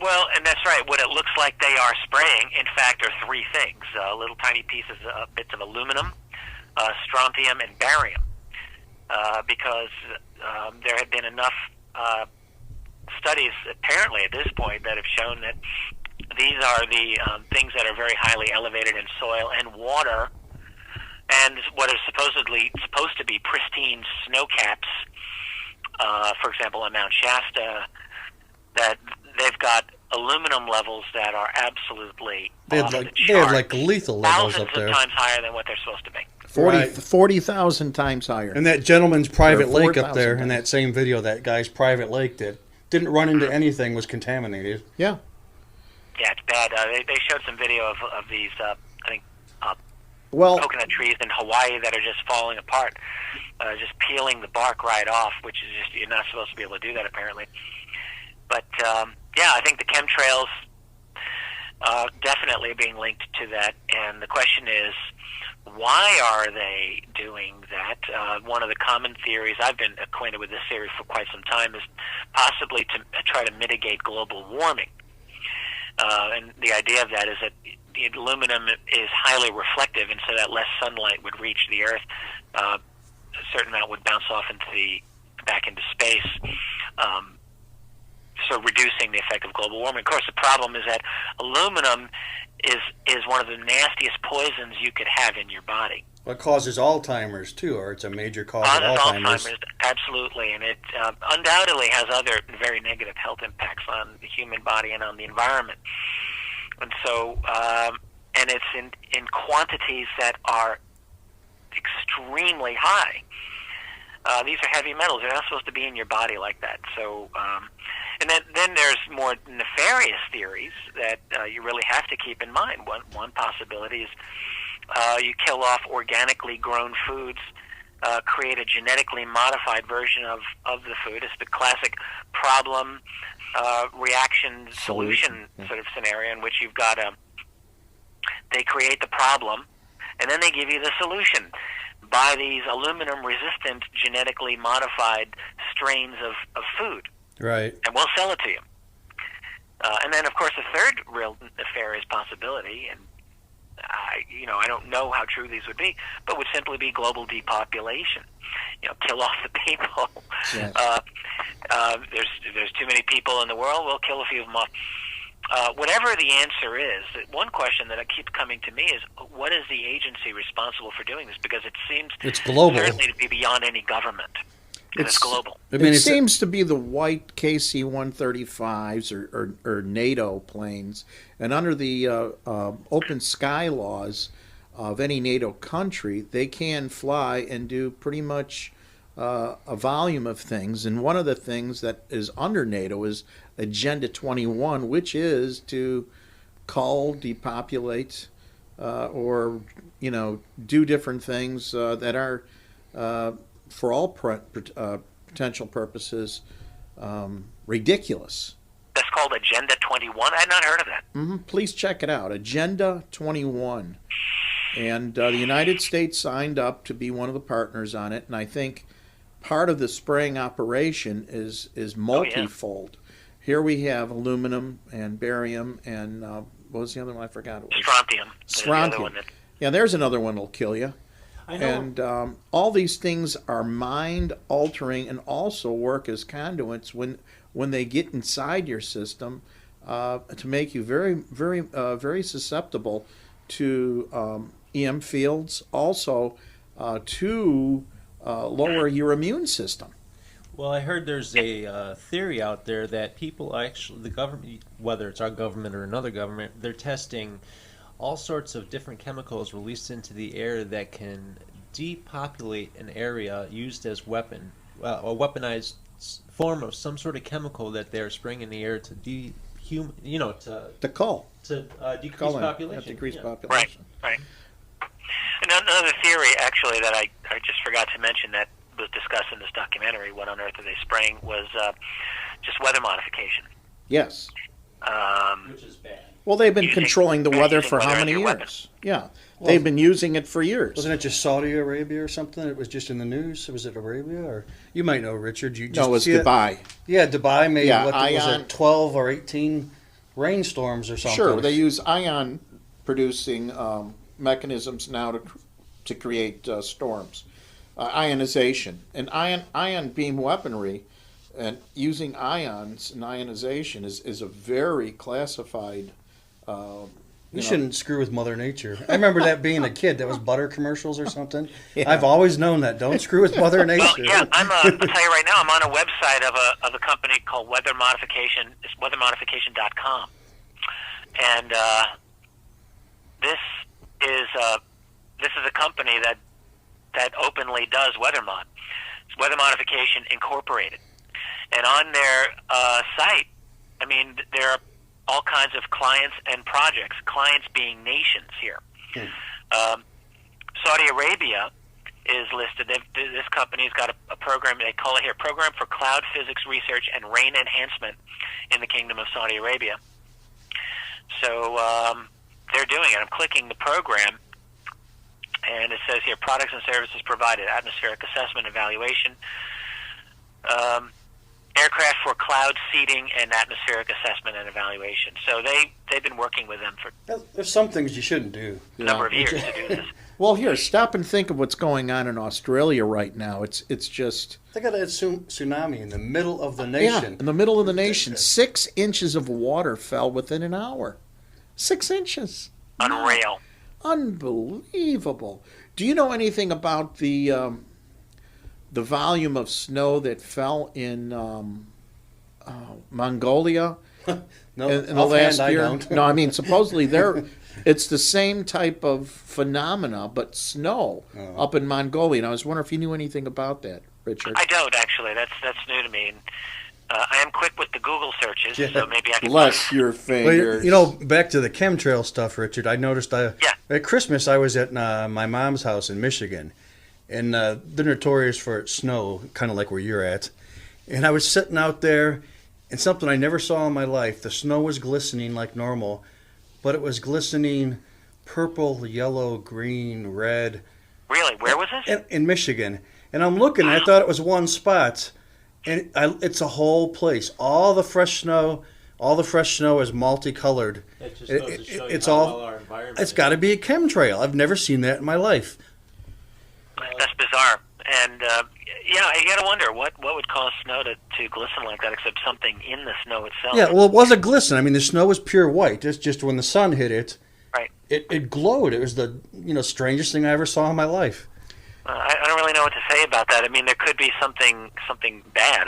Well, and that's right. What it looks like they are spraying, in fact, are three things: little tiny pieces, bits of aluminum, strontium, and barium. Because there have been enough studies, apparently at this point, that have shown that these are the things that are very highly elevated in soil and water, and what is supposed to be pristine snow caps. For example, on Mount Shasta, that they've got aluminum levels that are absolutely They off had the chart, lethal levels thousands up there. of times higher than what they're supposed to be. 40,000 times higher. And that gentleman's private Or lake up 4,000 there in times. that same video, that guy's private lake didn't run into anything, was contaminated. Yeah. Yeah, it's bad. They showed some video of these, I think, Well, coconut trees in Hawaii that are just falling apart, just peeling the bark right off, which is just, you're not supposed to be able to do that apparently. But yeah, I think the chemtrails definitely being linked to that, and the question is, why are they doing that? One of the common theories, I've been acquainted with this theory for quite some time, is possibly to try to mitigate global warming. And the idea of that is that the aluminum is highly reflective, and so that less sunlight would reach the Earth. A certain amount would bounce off back into space, so reducing the effect of global warming. Of course, the problem is that aluminum is one of the nastiest poisons you could have in your body. Well, it causes Alzheimer's too, or it's a major cause of Alzheimer's. Absolutely, and it undoubtedly has other very negative health impacts on the human body and on the environment. And so, and it's in quantities that are extremely high. These are heavy metals; they're not supposed to be in your body like that. So, and then there's more nefarious theories that you really have to keep in mind. One possibility is you kill off organically grown foods, create a genetically modified version of the food. It's the classic problem reaction solution sort of scenario in which you've got they create the problem, and then they give you the solution. Buy these aluminum-resistant, genetically modified strains of food. Right. And we'll sell it to you. And then, of course, a third real nefarious possibility, and I don't know how true these would be, but would simply be global depopulation. Kill off the people. Yes. There's too many people in the world. We'll kill a few of them off. Whatever the answer is, one question that keeps coming to me is, what is the agency responsible for doing this? Because it seems it's global. Certainly to be beyond any government. It's global. It seems to be the white KC-135s or NATO planes, and under the open sky laws of any NATO country, they can fly and do pretty much a volume of things. And one of the things that is under NATO is Agenda 21, which is to cull, depopulate, or do different things that are for all potential purposes ridiculous. That's called Agenda 21? I had not heard of that. Mm-hmm. Please check it out, Agenda 21. And the United States signed up to be one of the partners on it, and I think part of the spraying operation is multifold. Oh, yeah. Here we have aluminum and barium and what was the other one? I forgot. It was strontium. Strontium. Yeah, there's another one that'll kill you. I know. And all these things are mind-altering and also work as conduits when they get inside your system to make you very, very, very susceptible to EM fields, also to lower your immune system. Well, I heard there's a theory out there that people actually, the government, whether it's our government or another government, they're testing all sorts of different chemicals released into the air that can depopulate an area used as a weaponized form of some sort of chemical that they're spraying in the air to decrease population. Right. Another theory, actually, that I just forgot to mention that was discussed in this documentary, What on Earth Are They Spraying, was just weather modification. Yes. Which is bad. Well, they've been controlling the weather for how many years? Weapon. Yeah. Well, they've been using it for years. Wasn't it just Saudi Arabia or something? It was just in the news. Was it Arabia? Or you might know, Richard. No, it was Dubai. Yeah, Dubai made, was it 12 or 18 rainstorms or something. Sure, they use ion producing mechanisms now to create storms. Ionization. And ion beam weaponry and using ions and ionization is a very classified. You shouldn't screw with Mother Nature. I remember that being a kid. That was butter commercials or something. Yeah. I've always known that. Don't screw with Mother Nature. Well, yeah, I'll tell you right now, I'm on a website of a company called Weather Modification. It's weathermodification.com. And this is a company that openly does weather mod. It's Weather Modification Incorporated. And on their site, I mean, there are all kinds of clients and projects, clients being nations here. Saudi Arabia is listed. This company's got a program, they call it here, Program for Cloud Physics Research and Rain Enhancement in the Kingdom of Saudi Arabia. So they're doing it. I'm clicking the program, and it says here, products and services provided, atmospheric assessment, evaluation, aircraft for cloud seeding and atmospheric assessment and evaluation. So they've been working with them for There's some things you shouldn't do. a number of years to do this. Well, here, stop and think of what's going on in Australia right now. It's just They got a tsunami in the middle of the yeah, nation. in the middle of the nation. 6 inches of water fell within an hour. 6 inches. Unreal. Unbelievable. Do you know anything about the volume of snow that fell in Mongolia No, in the last I year? don't. No, I mean supposedly it's the same type of phenomena, but snow up in Mongolia. And I was wondering if you knew anything about that, Richard. I don't, actually. That's new to me. And, I am quick with the Google searches, Yeah. so maybe I can... Bless your Well, fingers. you know, back to the chemtrail stuff, Richard. I noticed Yeah. at Christmas I was at my mom's house in Michigan, and they're notorious for snow, kind of like where you're at. And I was sitting out there, and something I never saw in my life. The snow was glistening like normal, but it was glistening purple, yellow, green, red. Really? Where was this? In Michigan. And I'm looking, I thought it was one spot, and it's a whole place. All the fresh snow is multicolored. That just goes to show you It's how all. well our environment It's is. got to be a chemtrail. I've never seen that in my life. That's bizarre. And, yeah, you got to wonder, what would cause snow to glisten like that, except something in the snow itself? Yeah, well, it was a glisten. I mean, the snow was pure white. It's just when the sun hit it, Right. it glowed. It was the strangest thing I ever saw in my life. I don't really know what to say about that. I mean, there could be something bad.